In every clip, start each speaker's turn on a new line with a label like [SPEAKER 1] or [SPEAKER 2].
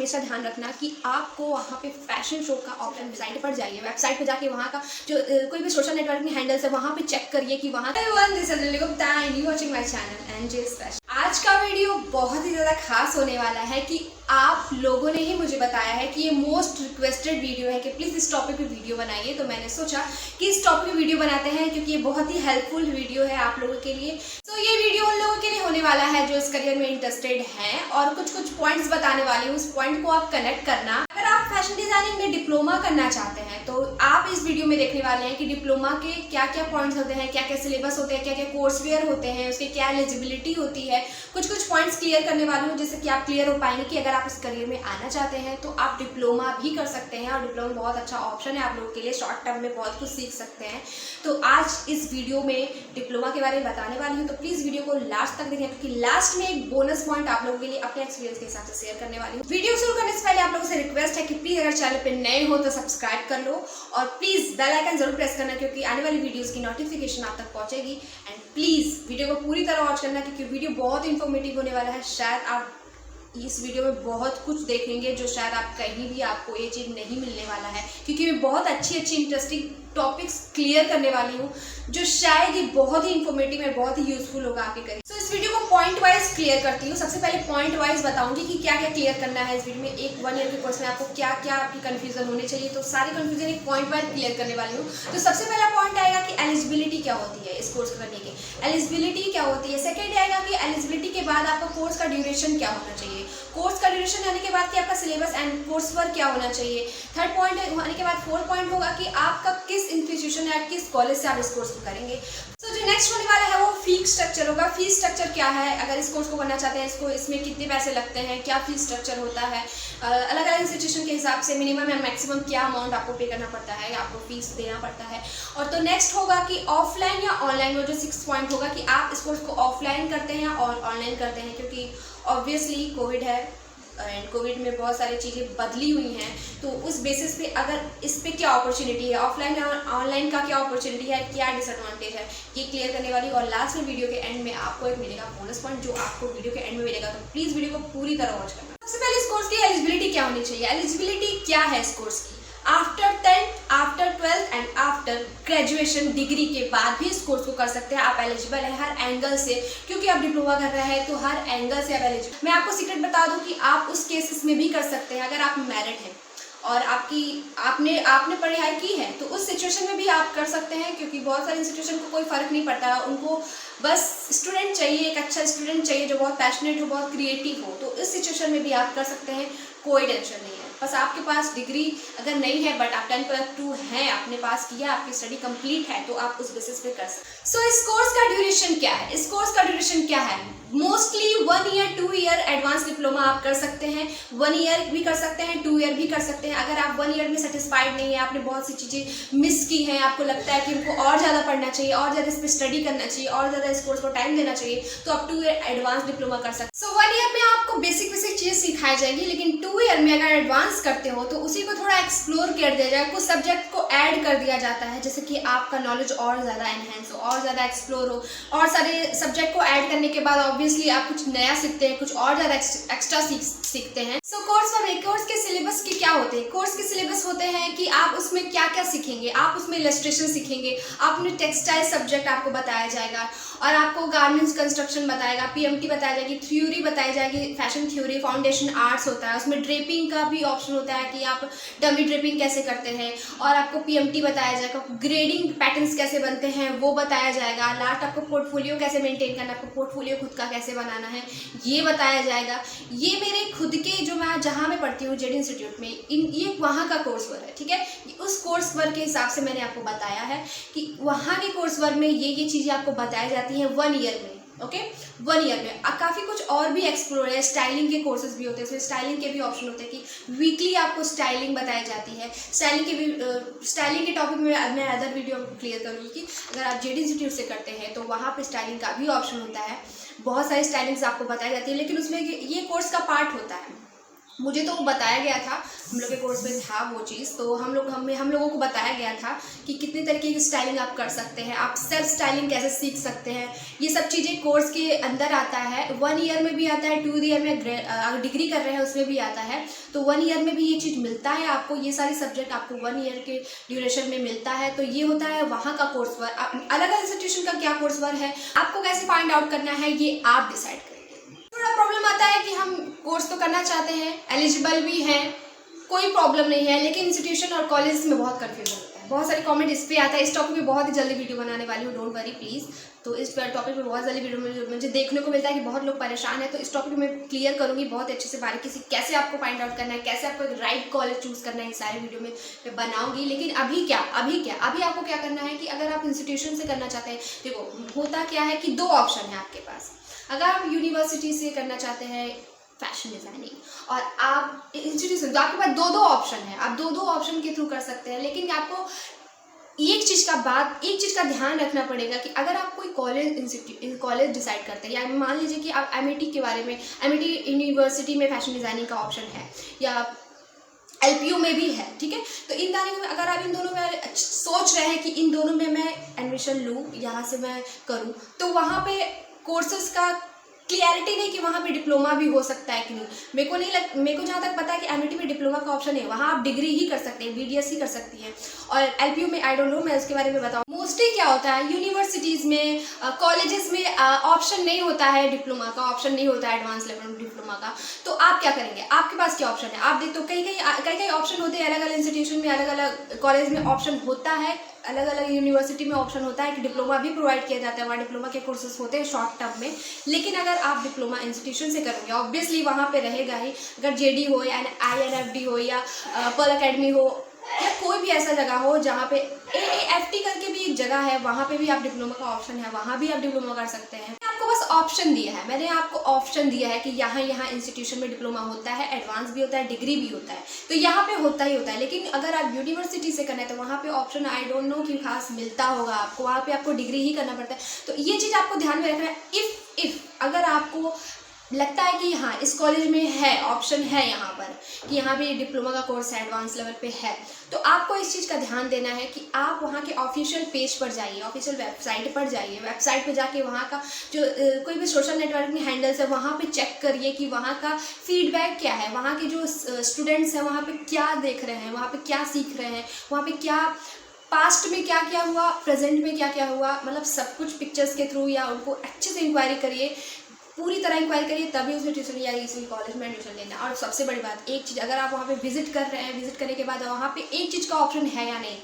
[SPEAKER 1] हमेशा ध्यान रखना कि आपको वहाँ पे फैशन शो का ऑप्शन वेबसाइट पर जाइए, वेबसाइट पर जाके वहाँ का जो कोई भी सोशल नेटवर्किंग हैंडल्स है वहाँ पे चेक करिए कि वहाँ आज का वीडियो बहुत ही ज़्यादा खास होने वाला है कि आप लोगों ने ही मुझे बताया है कि ये मोस्ट रिक्वेस्टेड वीडियो है कि प्लीज़ इस टॉपिक पे वीडियो बनाइए। तो मैंने सोचा कि इस टॉपिक पे वीडियो बनाते हैं क्योंकि ये बहुत ही हेल्पफुल वीडियो है आप लोगों के लिए। तो ये वीडियो उन लोगों के लिए होने वाला है जो इस करियर में इंटरेस्टेड हैं और कुछ पॉइंट्स बताने वाली हूँ, उस पॉइंट को आप कनेक्ट करना। अगर आप फैशन डिजाइनिंग में डिप्लोमा करना चाहते हैं तो आप इस वीडियो में देखने वाले हैं कि डिप्लोमा के क्या क्या पॉइंट्स होते हैं, क्या क्या सिलेबस होते हैं, क्या क्या कोर्स वेयर होते हैं, उसकी क्या एलिजिबिलिटी होती है। कुछ पॉइंट्स क्लियर करने वाली हूँ जिससे कि आप क्लियर हो पाएंगे कि अगर आप इस करियर में आना चाहते हैं तो आप डिप्लोमा भी कर सकते हैं और डिप्लोमा बहुत अच्छा ऑप्शन है आप लोगों के लिए, शॉर्ट टर्म में बहुत कुछ सीख सकते हैं। तो आज इस वीडियो में डिप्लोमा के बारे में बताने वाली हूँ, तो प्लीज़ वीडियो को लास्ट तक देखें क्योंकि लास्ट में एक बोनस पॉइंट आप लोगों के लिए अपने एक्सपीरियंस के हिसाब से शेयर करने वाली हूँ। वीडियो शुरू करने से पहले आप लोगों से रिक्वेस्ट है कि प्लीज़ अगर चैनल पर नए हो तो सब्सक्राइब कर लो और प्लीज़ बेल आइकन जरूर प्रेस करना क्योंकि आने वाली वीडियोज़ की नोटिफिकेशन आप तक पहुँचेगी। एंड प्लीज़ वीडियो को पूरी तरह वॉच करना क्योंकि वीडियो बहुत इन्फॉर्मेटिव होने वाला है। शायद आप इस वीडियो में बहुत कुछ देखेंगे जो शायद आप कहीं भी आपको ये चीज़ नहीं मिलने वाला है क्योंकि मैं बहुत अच्छी इंटरेस्टिंग टॉपिक्स क्लियर करने वाली हूँ जो शायद ही बहुत ही इन्फॉर्मेटिव है, बहुत ही यूजफुल होगा आपके करियर। तो इस वीडियो को पॉइंट वाइज क्लियर करती हूँ। सबसे पहले पॉइंट वाइज बताऊंगी कि क्या क्या क्लियर करना है इस वीडियो में। एक 1 ईयर के कोर्स में आपको क्या क्या आपकी कन्फ्यूजन होनी चाहिए, तो सारी कन्फ्यूजन एक पॉइंट वाइज क्लियर करने वाली हूँ। तो सबसे पहला पॉइंट आएगा कि एलिजिबिलिटी क्या होती है इस कोर्स करने की, एलिजिबिलिटी क्या होती है। सेकेंड आएगा कि एलिजिबिलिटी के बाद आपका कोर्स का ड्यूरेशन क्या होना चाहिए, कोर्स का ड्यूरेशन आने के बाद कि आपका सिलेबस एंड कोर्स वर्क क्या होना चाहिए। थर्ड पॉइंट आने के बाद फोर्थ पॉइंट होगा कि आपका किस इंस्टीट्यूशन या किस कॉलेज से आप इस कोर्स को करेंगे। तो जो नेक्स्ट होने वाला है वो फीस स्ट्रक्चर होगा। फीस स्ट्रक्चर क्या है, अगर इस कोर्स को करना चाहते हैं इसमें कितने पैसे लगते हैं, क्या फीस स्ट्रक्चर होता है, अलग अलग इंस्टीट्यूशन के हिसाब से मिनिमम या मैक्सिमम क्या अमाउंट आपको पे करना पड़ता है या आपको फीस देना पड़ता है। और तो नेक्स्ट होगा कि ऑफलाइन या ऑनलाइन, वो जो 6 पॉइंट होगा कि आप इस कोर्स को ऑफलाइन करते हैं और ऑनलाइन करते हैं क्योंकि ऑब्वियसली कोविड है एंड कोविड में बहुत सारी चीज़ें बदली हुई हैं। तो उस बेसिस पे अगर इस पे क्या अपॉर्चुनिटी है, ऑफलाइन और ऑनलाइन का क्या अपॉर्चुनिटी है, क्या डिसएडवांटेज है, ये क्लियर करने वाली। और लास्ट में वीडियो के एंड में आपको एक मिलेगा बोनस पॉइंट जो आपको वीडियो के एंड में मिलेगा। तो प्लीज़ वीडियो को पूरी तरह वॉच करना। सबसे पहले इस कोर्स की एलिजिबिलिटी क्या होनी चाहिए। एलिजिबिलिटी क्या है इस कोर्स की, after 10th, after 12th and after graduation degree के बाद भी इस कोर्स को कर सकते हैं। आप एलिजिबल है हर एंगल से क्योंकि आप डिप्लोमा कर रहे हैं तो हर एंगल से आप एलिजिबल। मैं आपको सीक्रेट बता दूं कि आप उस केसेस में भी कर सकते हैं अगर आप मैरिड हैं और आपने पढ़ाई की है तो उस सिचुएशन में भी आप कर सकते हैं क्योंकि बहुत सारे इंस्टीट्यूशन को कोई फ़र्क नहीं पड़ता है, उनको बस स्टूडेंट चाहिए, एक अच्छा स्टूडेंट चाहिए जो बहुत पैशनेट हो, बहुत क्रिएटिव हो। तो इस सिचुएशन में भी आप कर सकते हैं, कोई टेंशन नहीं है। बस आपके पास डिग्री अगर नहीं है बट आप 10+2 हैं, आपने पास किया, आपकी स्टडी कंप्लीट है तो आप उस बेसिस पे कर सकते हैं। सो इस कोर्स का ड्यूरेशन क्या है, इस कोर्स का ड्यूरेशन क्या है। Mostly 1 year 2 year advance diploma आप कर सकते हैं, 1 ईयर भी कर सकते हैं, 2 ईयर भी कर सकते हैं। अगर आप 1 ईयर में सेटिस्फाइड नहीं है, आपने बहुत सी चीज़ें मिस की हैं, आपको लगता है कि हमको और ज़्यादा पढ़ना चाहिए, और ज़्यादा इस पर स्टडी करना चाहिए, और ज़्यादा इस कोर्स को टाइम देना चाहिए, तो आप 2 ईयर एडवांस डिप्लोमा कर सकते हैं। सो 1 ईयर में आपको बेसिक चीज़ें सिखाई जाएंगी लेकिन 2 ईयर में अगर एडवांस करते हो तो उसी को थोड़ा एक्सप्लोर कर दिया जाए, कुछ सब्जेक्ट को ऐड कर दिया जाता है जिससे कि आपका नॉलेज और ज़्यादा एनहेंस हो, और ज़्यादा एक्सप्लोर हो। और सारे सब्जेक्ट को ऐड करने के बाद ऑब्वियसली आप कुछ नया सीखते हैं, कुछ और ज़्यादा एक्स्ट्रा सीखते हैं। सो कोर्स के सिलेबस के क्या होते हैं, कोर्स के सिलेबस होते हैं कि आप उसमें क्या क्या सीखेंगे। आप उसमें इलस्ट्रेशन सीखेंगे, आपने टेक्सटाइल सब्जेक्ट आपको बताया जाएगा और आपको गारमेंट्स कंस्ट्रक्शन बताएगा, पीएमटी बताया जाएगी, थ्योरी बताई जाएगी, फैशन थ्योरी, फाउंडेशन आर्ट्स होता है, उसमें ड्रेपिंग का भी ऑप्शन होता है कि आप डमी ड्रेपिंग कैसे करते हैं, और आपको पीएमटी बताया जाएगा, ग्रेडिंग पैटर्न्स कैसे बनते हैं वो बताया जाएगा। लास्ट आपको पोर्टफोलियो कैसे मेंटेन करना है, आपको पोर्टफोलियो खुद का कैसे बनाना है ये बताया जाएगा। ये मेरे खुद के जो मैं जहाँ मैं पढ़ती हूँ जेड इंस्टीट्यूट में, ये वहाँ का कोर्स वर्क है, ठीक है। उस कोर्स वर्क के हिसाब से मैंने आपको बताया है कि वहाँ के कोर्स वर्क में ये चीज़ें आपको बताई जाती हैं 1 ईयर में। ओके 1 ईयर में काफ़ी कुछ और भी एक्सप्लोर है, स्टाइलिंग के कोर्सेज भी होते हैं, इसमें स्टाइलिंग के भी ऑप्शन होते हैं कि वीकली आपको स्टाइलिंग बताई जाती है। स्टाइलिंग के टॉपिक में मैं अदर वीडियो क्लियर करूँगी कि अगर आप जेड इंस्टीट्यूट से करते हैं तो वहाँ पे स्टाइलिंग का भी ऑप्शन होता है, बहुत सारी स्टाइलिंग्स आपको बताई जाती है लेकिन उसमें ये कोर्स का पार्ट होता है। मुझे तो बताया गया था, हम लोग के कोर्स में था वो चीज़, तो हम लोगों को बताया गया था कि कितने तरीके की स्टाइलिंग आप कर सकते हैं, आप सेल्फ स्टाइलिंग कैसे सीख सकते हैं। ये सब चीज़ें कोर्स के अंदर आता है। 1 ईयर में भी आता है, 2 ईयर में डिग्री कर रहे हैं उसमें भी आता है। तो 1 ईयर में भी ये चीज़ मिलता है आपको, ये सारी सब्जेक्ट आपको 1 ईयर के ड्यूरेशन में मिलता है। तो ये होता है वहाँ का कोर्स वर्क। अलग अलग इंस्टीट्यूशन का क्या कोर्स वर्क है, आपको कैसे फाइंड आउट करना है, ये आप डिसाइड करें। थोड़ा प्रॉब्लम आता है कि हम कोर्स तो करना चाहते हैं, एलिजिबल भी हैं, कोई प्रॉब्लम नहीं है, लेकिन इंस्टीट्यूशन और कॉलेज में बहुत कन्फ्यूजन होता है। बहुत सारे कमेंट इस पे आता है। इस टॉपिक पे बहुत ही जल्दी वीडियो बनाने वाली हूँ, डोंट वरी प्लीज़। तो इस टॉपिक पे बहुत जल्दी वीडियो मुझे देखने को मिलता है कि बहुत लोग परेशान है, तो इस टॉपिक में क्लियर करूँगी बहुत अच्छे से, बारीकी से, कैसे आपको फाइंड आउट करना है, कैसे आपको एक राइट कॉलेज चूज़ करना है, ये सारे वीडियो में मैं बनाऊँगी। लेकिन अभी आपको क्या करना है कि अगर आप इंस्टीट्यूशन से करना चाहते हैं, देखो होता क्या है कि 2 ऑप्शन है आपके पास। अगर आप यूनिवर्सिटी से करना चाहते हैं फैशन डिज़ाइनिंग और आप इंस्टीट्यूशन, तो आपके पास 2 ऑप्शन है, आप 2 ऑप्शन के थ्रू कर सकते हैं। लेकिन आपको एक चीज़ का ध्यान रखना पड़ेगा कि अगर आप कोई कॉलेज डिसाइड करते हैं, या मान लीजिए कि आप एमआईटी के बारे में, एमआईटी यूनिवर्सिटी में फैशन डिज़ाइनिंग का ऑप्शन है, या एलपीयू में भी है, ठीक है। तो इन दोनों में अगर आप इन दोनों में सोच रहे हैं कि इन दोनों में मैं एडमिशन लूँ, यहाँ से मैं करूँ, तो वहाँ पे कोर्सेज का क्लियरिटी नहीं कि वहाँ पे डिप्लोमा भी हो सकता है कि नहीं। मेरे को जहाँ तक पता है कि एमआईटी में डिप्लोमा का ऑप्शन है, वहाँ आप डिग्री ही कर सकते हैं, बीडीएस ही कर सकती हैं। और एलपीयू में आई डोंट नो, मैं उसके बारे में बताऊँ। मोस्टली क्या होता है, यूनिवर्सिटीज़ में, कॉलेजेस में ऑप्शन नहीं होता है डिप्लोमा का, ऑप्शन नहीं होता है एडवांस लेवल डिप्लोमा का। तो आप क्या करेंगे, आपके पास क्या ऑप्शन है, आप देख, तो कई ऑप्शन होते हैं, अलग अलग इंस्टीट्यूशन में, अलग अलग कॉलेज में ऑप्शन होता है, अलग अलग यूनिवर्सिटी में ऑप्शन होता है कि डिप्लोमा भी प्रोवाइड किया जाता है, वहाँ डिप्लोमा के कोर्सेज होते हैं शॉर्ट टर्म में। लेकिन अगर आप डिप्लोमा इंस्टीट्यूशन से करोगे, ऑब्वियसली वहाँ पे रहेगा ही। अगर जेडी हो या आईएनएफडी हो या पर्ल अकेडमी हो, या कोई भी ऐसा जगह हो जहाँ पे एएएफटी करके भी एक जगह है, वहाँ पे भी आप डिप्लोमा का ऑप्शन है, वहाँ भी आप डिप्लोमा कर सकते हैं। आपको बस ऑप्शन दिया है, मैंने आपको ऑप्शन दिया है कि यहाँ इंस्टीट्यूशन में डिप्लोमा होता है, एडवांस भी होता है, डिग्री भी होता है, तो यहाँ पे होता ही होता है। लेकिन अगर आप यूनिवर्सिटी से करना है तो वहाँ पे ऑप्शन आई डोंट नो कि खास मिलता होगा आपको, वहाँ पे आपको डिग्री ही करना पड़ता है। तो ये चीज़ आपको ध्यान में रखना है। इफ़ अगर आपको लगता है कि हाँ इस कॉलेज में है, ऑप्शन है यहाँ पर कि यहाँ पे डिप्लोमा का कोर्स है, एडवांस लेवल पे है, तो आपको इस चीज़ का ध्यान देना है कि आप वहाँ के ऑफिशियल पेज पर जाइए, ऑफिशियल वेबसाइट पर जाइए। वेबसाइट पे जाके वहाँ का जो कोई भी सोशल नेटवर्किंग हैंडल्स है, वहाँ पे चेक करिए कि वहाँ का फीडबैक क्या है, वहाँ के जो स्टूडेंट्स हैं वहाँ पे क्या देख रहे हैं, वहाँ पे क्या सीख रहे हैं, वहाँ पे क्या पास्ट में क्या क्या हुआ, प्रेजेंट में क्या क्या हुआ, मतलब सब कुछ पिक्चर्स के थ्रू, या उनको अच्छे से इंक्वायरी करिए, पूरी तरह इंक्वायरी करिए, तभी उसमें ट्यूशन या इसी कॉलेज में एडमिशन लेना। और सबसे बड़ी बात, एक चीज़, अगर आप वहाँ पे विजिट कर रहे हैं, विजिट करने के बाद वहाँ पे एक चीज़ का ऑप्शन है या नहीं,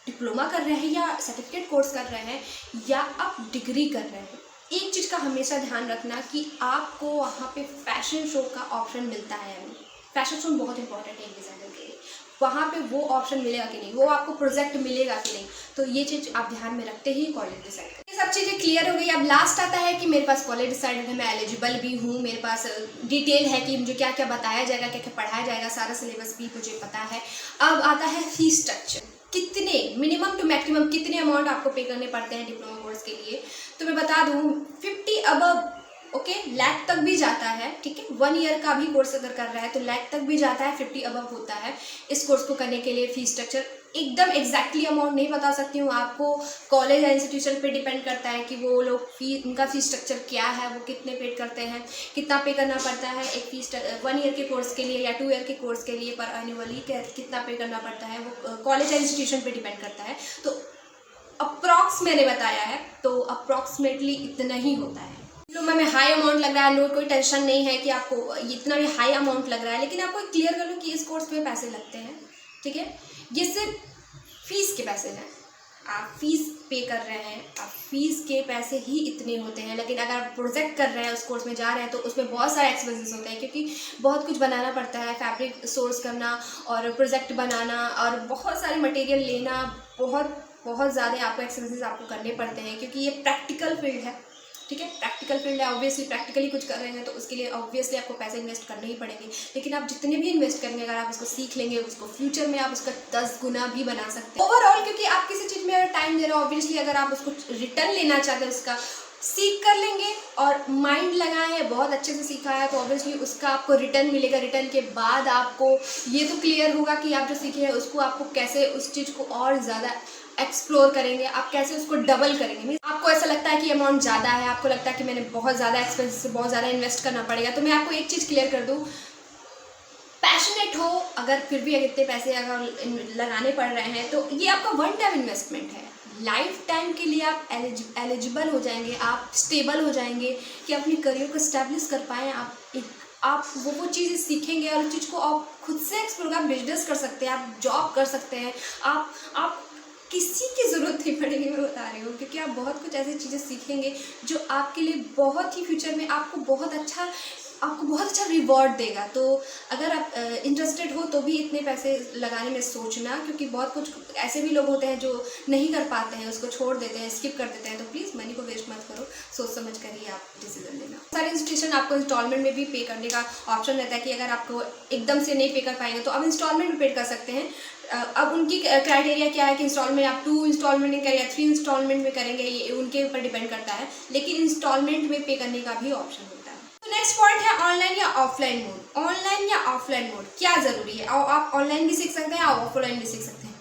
[SPEAKER 1] डिप्लोमा कर रहे हैं या सर्टिफिकेट कोर्स कर रहे हैं या आप डिग्री कर रहे हैं, एक चीज़ का हमेशा ध्यान रखना कि आपको वहाँ पे फैशन शो का ऑप्शन मिलता है या नहीं। फैशन शो बहुत इंपॉर्टेंट है एक डिज़ाइनर के लिए, वहाँ पे वो ऑप्शन मिलेगा कि नहीं, वो आपको प्रोजेक्ट मिलेगा कि नहीं, तो ये चीज़ आप ध्यान में रखते ही कॉलेज डिसाइड करें। ये सब चीज़ें क्लियर हो गई। अब लास्ट आता है कि मेरे पास कॉलेज डिसाइडेड है, मैं एलिजिबल भी हूँ, मेरे पास डिटेल है कि मुझे क्या क्या बताया जाएगा, क्या क्या पढ़ाया जाएगा, सारा सिलेबस भी मुझे पता है। अब आता है फीस स्ट्रक्चर, कितने मिनिमम टू मैक्सिमम कितने अमाउंट आपको पे करने पड़ते हैं डिप्लोमा कोर्स के लिए। तो मैं बता दूँ 50 अबव, ओके, लाख तक भी जाता है, ठीक है। 1 ईयर का भी कोर्स अगर कर रहा है तो लाख तक भी जाता है, 50 अबव होता है इस कोर्स को करने के लिए फीस स्ट्रक्चर। एकदम एग्जैक्टली अमाउंट नहीं बता सकती हूँ, आपको कॉलेज या इंस्टीट्यूशन पे डिपेंड करता है कि वो लोग उनका फीस स्ट्रक्चर क्या है, वो कितने पे करते हैं, कितना पे करना पड़ता है एक फीस 1 ईयर के कोर्स के लिए या 2 ईयर के कोर्स के लिए पर एनुअली कितना पे करना पड़ता है, वो कॉलेज या इंस्टीट्यूशन पर डिपेंड करता है। तो अप्रॉक्स मैंने बताया है, तो अप्रॉक्सीमेटली इतना ही होता है। डिप्लोमा में हाई अमाउंट लग रहा है, नो कोई टेंशन नहीं है कि आपको इतना भी हाई अमाउंट लग रहा है, लेकिन आपको क्लियर कर लो कि इस कोर्स में पैसे लगते हैं, ठीक है। ये सिर्फ फीस के पैसे हैं, आप फीस पे कर रहे हैं, आप फीस के पैसे ही इतने होते हैं। लेकिन अगर आप प्रोजेक्ट कर रहे हैं, उस कोर्स में जा रहे हैं, तो उसमें बहुत सारे एक्सपेंसेस होते हैं, क्योंकि बहुत कुछ बनाना पड़ता है, फैब्रिक सोर्स करना और प्रोजेक्ट बनाना और बहुत सारे मटेरियल लेना, बहुत ज़्यादा आपको एक्सपेंसेस आपको करने पड़ते हैं, क्योंकि ये प्रैक्टिकल फील्ड है, ठीक है। प्रैक्टिकल फील्ड है, ऑब्वियसली प्रैक्टिकली कुछ कर रहे हैं तो उसके लिए ऑब्वियसली आपको पैसे इन्वेस्ट करने ही पड़ेंगे। लेकिन आप जितने भी इन्वेस्ट करेंगे, अगर आप उसको सीख लेंगे, उसको फ्यूचर में आप उसका 10 गुना भी बना सकते हैं ओवरऑल, क्योंकि आप किसी चीज़ में अगर टाइम दे रहे हो, ऑब्वियसली अगर आप उसको रिटर्न लेना चाहते हैं उसका, सीख कर लेंगे और माइंड लगाए हैं, बहुत अच्छे से सीखा है तो ऑब्वियसली उसका आपको रिटर्न मिलेगा। रिटर्न के बाद आपको ये तो क्लियर होगा कि आप जो सीखे हैं उसको आपको कैसे उस चीज़ को और ज़्यादा एक्सप्लोर करेंगे, आप कैसे उसको डबल करेंगे। मीन्स आपको ऐसा लगता है कि अमाउंट ज़्यादा है, आपको लगता है कि मैंने बहुत ज़्यादा एक्सपेंस, बहुत ज़्यादा इन्वेस्ट करना पड़ेगा, तो मैं आपको एक चीज़ क्लियर कर दूँ, पैशनेट हो अगर फिर भी अगर इतने पैसे अगर लगाने पड़ रहे हैं तो ये आपका वन टाइम इन्वेस्टमेंट है। लाइफ टाइम के लिए आप एलिजिबल हो जाएंगे, आप स्टेबल हो जाएंगे कि अपनी करियर को स्टैब्लिश कर पाएँ। आप वो चीज़ें सीखेंगे और उस चीज़ को आप खुद से एक्सप्लोर, आप बिजनेस कर सकते हैं, आप जॉब कर सकते हैं, आप किसी की ज़रूरत नहीं पड़ेगी, मैं बता रही हूँ, क्योंकि आप बहुत कुछ ऐसी चीज़ें सीखेंगे जो आपके लिए बहुत ही फ्यूचर में आपको बहुत अच्छा रिवॉर्ड देगा। तो अगर आप इंटरेस्टेड हो तो भी इतने पैसे लगाने में सोचना, क्योंकि बहुत कुछ ऐसे भी लोग होते हैं जो नहीं कर पाते हैं, उसको छोड़ देते हैं, स्किप कर देते हैं। तो प्लीज़ मनी को वेस्ट मत करो, सोच समझ कर ही आप डिसीजन लेना। सारे इंस्टीट्यूशन आपको इंस्टॉलमेंट में भी पे करने का ऑप्शन रहता है कि अगर आपको एकदम से नहीं पे कर पाएंगे तो आप इंस्टॉलमेंट में पे कर सकते हैं। अब उनकी क्राइटेरिया क्या है कि इंस्टॉलमेंट आप 2 इंस्टॉलमेंट में करें या 3 इंस्टॉलमेंट में करेंगे, ये उनके ऊपर डिपेंड करता है, लेकिन इंस्टॉलमेंट में पे करने का भी ऑप्शन होता है। तो नेक्स्ट पॉइंट है ऑनलाइन या ऑफलाइन मोड। ऑनलाइन या ऑफलाइन मोड क्या ज़रूरी है, और आप ऑनलाइन भी सीख सकते हैं, आप ऑफलाइन भी सीख सकते हैं।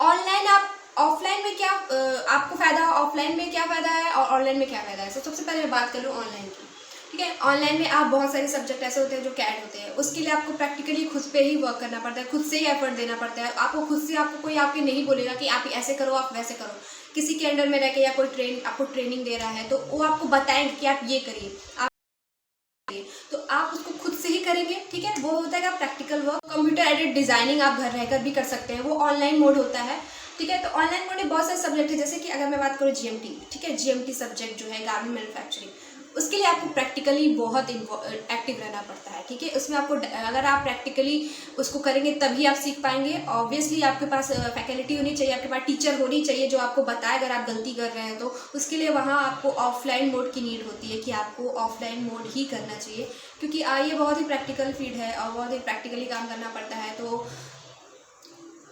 [SPEAKER 1] ऑनलाइन आप ऑफलाइन में क्या आपको फ़ायदा है, ऑफलाइन में क्या फ़ायदा है और ऑनलाइन में क्या फ़ायदा है। तो सबसे पहले मैं बात कर लूँ ऑनलाइन की, ठीक है। ऑनलाइन में आप बहुत सारे सब्जेक्ट ऐसे होते हैं जो कैड होते हैं, उसके लिए आपको प्रैक्टिकली खुद पे ही वर्क करना पड़ता है, खुद से ही एफर्ट देना पड़ता है। आपको खुद से, आपको कोई आपके नहीं बोलेगा कि आप ऐसे करो, आप वैसे करो। किसी के अंडर में रह के या कोई आपको ट्रेनिंग दे रहा है तो वो आपको बताएंगे कि आप ये करिए, तो आप उसको खुद से ही करेंगे, ठीक है। वो होता है practical work. Computer aided designing आप घर रहकर भी कर सकते हैं, वो ऑनलाइन मोड होता है, ठीक है। तो ऑनलाइन मोड में बहुत सारे सब्जेक्ट है, जैसे कि अगर मैं बात करूँ जीएमटी, ठीक है, जीएमटी सब्जेक्ट जो है गारमेंट मैन्युफैक्चरिंग, उसके लिए आपको प्रैक्टिकली बहुत एक्टिव रहना पड़ता है, ठीक है। उसमें आपको अगर आप प्रैक्टिकली उसको करेंगे तभी आप सीख पाएंगे। ऑब्वियसली आपके पास फैकल्टी होनी चाहिए, आपके पास टीचर होनी चाहिए जो आपको बताए अगर आप गलती कर रहे हैं तो। उसके लिए वहाँ आपको ऑफलाइन मोड की नीड होती है कि आपको ऑफलाइन मोड ही करना चाहिए, क्योंकि ये बहुत ही प्रैक्टिकल फील्ड है और बहुत ही प्रैक्टिकली काम करना पड़ता है। तो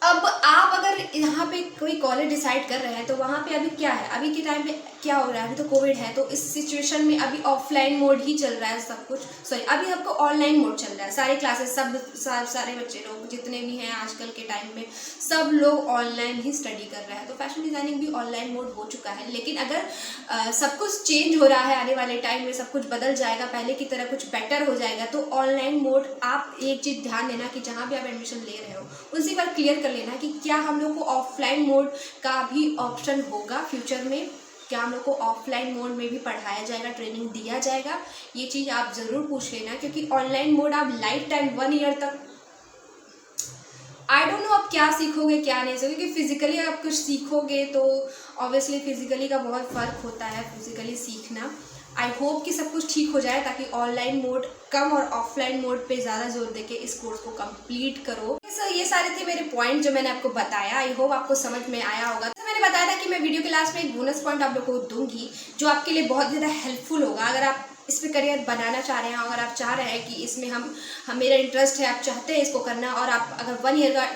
[SPEAKER 1] अब आप अगर यहाँ पे कोई कॉलेज डिसाइड कर रहे हैं तो वहाँ पे अभी क्या है, अभी के टाइम पे क्या हो रहा है, अभी तो कोविड है, तो इस सिचुएशन में अभी ऑफलाइन मोड ही चल रहा है सब कुछ। सॉरी, अभी आपको ऑनलाइन मोड चल रहा है, सारे क्लासेस सारे बच्चे लोग जितने भी हैं आजकल के टाइम में सब लोग ऑनलाइन ही स्टडी कर रहे हैं। तो फैशन डिज़ाइनिंग भी ऑनलाइन मोड हो चुका है, लेकिन अगर सब कुछ चेंज हो रहा है, आने वाले टाइम में सब कुछ बदल जाएगा, पहले की तरह कुछ बेटर हो जाएगा, तो ऑनलाइन मोड आप एक चीज़ ध्यान देना कि जहाँ भी आप एडमिशन ले रहे हो उसी बार क्लियर कर लेना कि क्या हम लोग को ऑफलाइन मोड का भी ऑप्शन होगा फ्यूचर में, क्या हम लोग को ऑफलाइन मोड में भी पढ़ाया जाएगा, ट्रेनिंग दिया जाएगा। ये चीज़ आप ज़रूर पूछ लेना, क्योंकि ऑनलाइन मोड आप लाइफ टाइम 1 ईयर तक, आई डोंट नो आप क्या सीखोगे क्या नहीं सीखोगे, क्योंकि फिजिकली आप कुछ सीखोगे तो ऑब्वियसली फिजिकली का बहुत फ़र्क होता है, फिजिकली सीखना। आई होप कि सब कुछ ठीक हो जाए ताकि ऑनलाइन मोड कम और ऑफलाइन मोड पे ज़्यादा जोर देके इस कोर्स को कंप्लीट करो। सर ये सारे थे मेरे पॉइंट जो मैंने आपको बताया, आई होप आपको समझ में आया होगा। तो मैंने बताया था कि मैं वीडियो के लास्ट में एक बोनस पॉइंट आप लोगों को दूंगी जो आपके लिए बहुत ज़्यादा हेल्पफुल होगा। अगर आप इस पर करियर बनाना चाह रहे हैं, अगर आप चाह रहे हैं कि इसमें हम मेरा इंटरेस्ट है, आप चाहते हैं इसको करना, और आप अगर 1 ईयर का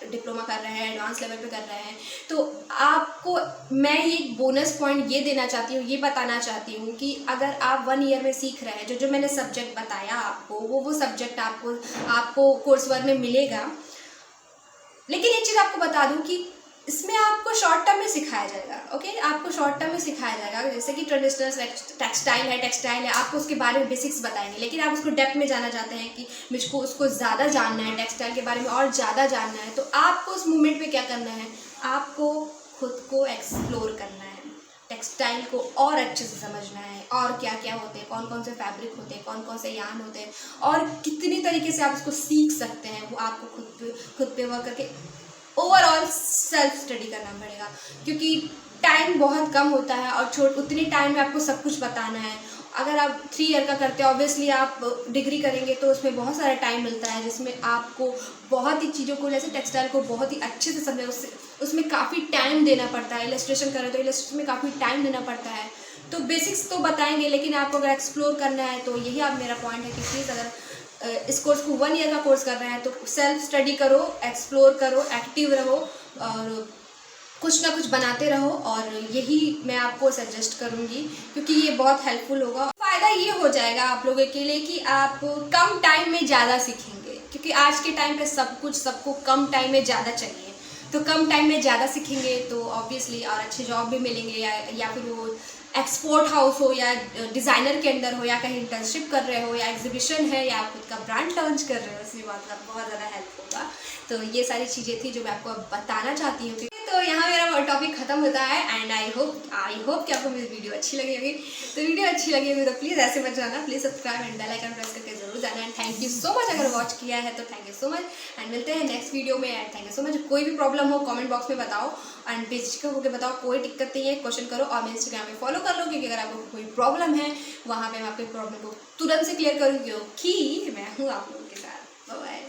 [SPEAKER 1] डिप्लोमा कर रहे हैं, एडवांस लेवल पे कर रहे हैं, तो आपको मैं ये बोनस पॉइंट ये देना चाहती हूँ, ये बताना चाहती हूँ कि अगर आप 1 ईयर में सीख रहे हैं, जो मैंने सब्जेक्ट बताया आपको, वो सब्जेक्ट आपको कोर्स वर्क में मिलेगा। लेकिन एक चीज़ आपको बता दूँ कि इसमें आपको शॉर्ट टर्म में सिखाया जाएगा, ओके, आपको शॉर्ट टर्म में सिखाया जाएगा। जैसे कि ट्रेडिशनल टेक्सटाइल है, आपको उसके बारे में बेसिक्स बताएंगे, लेकिन आप उसको डेप्थ में जाना चाहते हैं कि मुझको उसको ज़्यादा जानना है, टेक्सटाइल के बारे में और ज़्यादा जानना है, तो आपको उस मोमेंट पे क्या करना है, आपको खुद को एक्सप्लोर करना है, टेक्सटाइल को और अच्छे से समझना है, और क्या क्या होते हैं, कौन कौन से फैब्रिक होते हैं, कौन कौन से यार्न होते हैं, और कितनी तरीके से आप उसको सीख सकते हैं, वो आपको खुद पे वर्क करके ओवरऑल सेल्फ स्टडी करना पड़ेगा, क्योंकि टाइम बहुत कम होता है और उतने टाइम में आपको सब कुछ बताना है। अगर आप 3 ईयर का करते हैं, ऑब्वियसली आप डिग्री करेंगे तो उसमें बहुत सारा टाइम मिलता है, जिसमें आपको बहुत ही चीज़ों को, जैसे टेक्सटाइल को बहुत ही अच्छे से समझे, उसमें काफ़ी टाइम देना पड़ता है। इलस्ट्रेशन करें तो इलस्ट्रेशन में काफ़ी टाइम देना पड़ता है। तो बेसिक्स तो बताएंगे, लेकिन आपको अगर एक्सप्लोर करना है तो यही आप मेरा पॉइंट है कि प्लीज़ अगर इस कोर्स को 1 ईयर का कोर्स कर रहे हैं तो सेल्फ स्टडी करो, एक्सप्लोर करो, एक्टिव रहो और कुछ ना कुछ बनाते रहो और यही मैं आपको सजेस्ट करूँगी क्योंकि ये बहुत हेल्पफुल होगा। फ़ायदा ये हो जाएगा आप लोगों के लिए कि आप कम टाइम में ज़्यादा सीखेंगे, क्योंकि आज के टाइम पे सब कुछ सबको कम टाइम में ज़्यादा चाहिए। तो कम टाइम में ज़्यादा सीखेंगे तो ऑब्वियसली और अच्छे जॉब भी मिलेंगे, या फिर वो एक्सपोर्ट हाउस हो या डिज़ाइनर के अंदर हो या कहीं इंटर्नशिप कर रहे हो या एग्जीबिशन है या खुद का ब्रांड लॉन्च कर रहे हो, इसमें बहुत ज़्यादा हेल्प होगा। तो ये सारी चीज़ें थी जो मैं आपको बताना चाहती हूँ। तो यहाँ मेरा टॉपिक खत्म होता है एंड आई होप कि आपको मेरी वीडियो अच्छी लगी होगी। तो वीडियो अच्छी लगी होगी तो प्लीज़ ऐसे मत जाना, please subscribe and bell icon press करके जरूर जाना। And thank you so much अगर वॉच किया है तो thank you so much and मिलते हैं नेक्स्ट वीडियो में। And thank you so much. कोई भी प्रॉब्लम हो कमेंट बॉक्स में बताओ एंड बेझिझक होकर बताओ, कोई दिक्कत नहीं है, क्वेश्चन करो और मेरे इंस्टाग्राम में फॉलो कर लो, क्योंकि अगर आपको कोई प्रॉब्लम है वहाँ पे मैं आपकी प्रॉब्लम को तुरंत से क्लियर करूँगी क्योंकि मैं हूँ आप लोगों के साथ। बाय।